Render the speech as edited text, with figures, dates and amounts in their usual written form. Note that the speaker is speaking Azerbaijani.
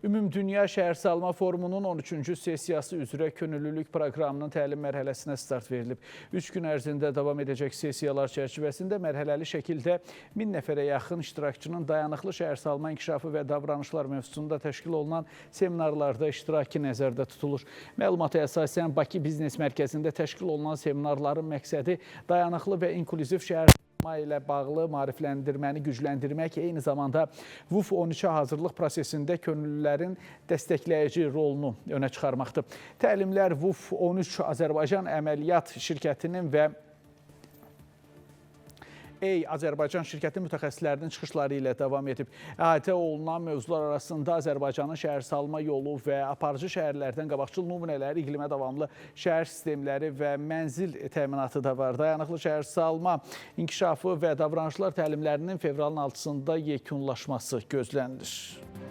Ümumdünya Şəhərsalma Forumunun 13-cü sessiyası üzrə könüllülük proqramının təlim mərhələsinə start verilib. 3 gün ərzində davam edəcək sessiyalar çərçivəsində mərhələli şəkildə 1000 nəfərə yaxın iştirakçının dayanıqlı şəhərsalma inkişafı və davranışlar mövzusunda təşkil olunan seminarlarda iştiraki nəzərdə tutulur. Məlumata əsasən Bakı Biznes Mərkəzində təşkil olunan seminarların məqsədi dayanıqlı və inklüziv şəhərsalma ilə bağlı maarifləndirməni gücləndirmək, eyni zamanda VUF 13-ə hazırlıq prosesində könüllülərin dəstəkləyici rolunu önə çıxarmaqdır. Təlimlər VUF 13 Azərbaycan Əməliyyat Şirkətinin və Azərbaycan şirkəti mütəxəssislərinin çıxışları ilə davam edib. Əhatə olunan mövzular arasında Azərbaycanın şəhərsalma yolu və aparıcı şəhərlərdən qabaqcıl nümunələri, iqlimə davamlı şəhər sistemləri və mənzil təminatı da var. Dayanıqlı şəhərsalma inkişafı və davranışlar təlimlərinin fevralın 6-sında yekunlaşması gözlənilir.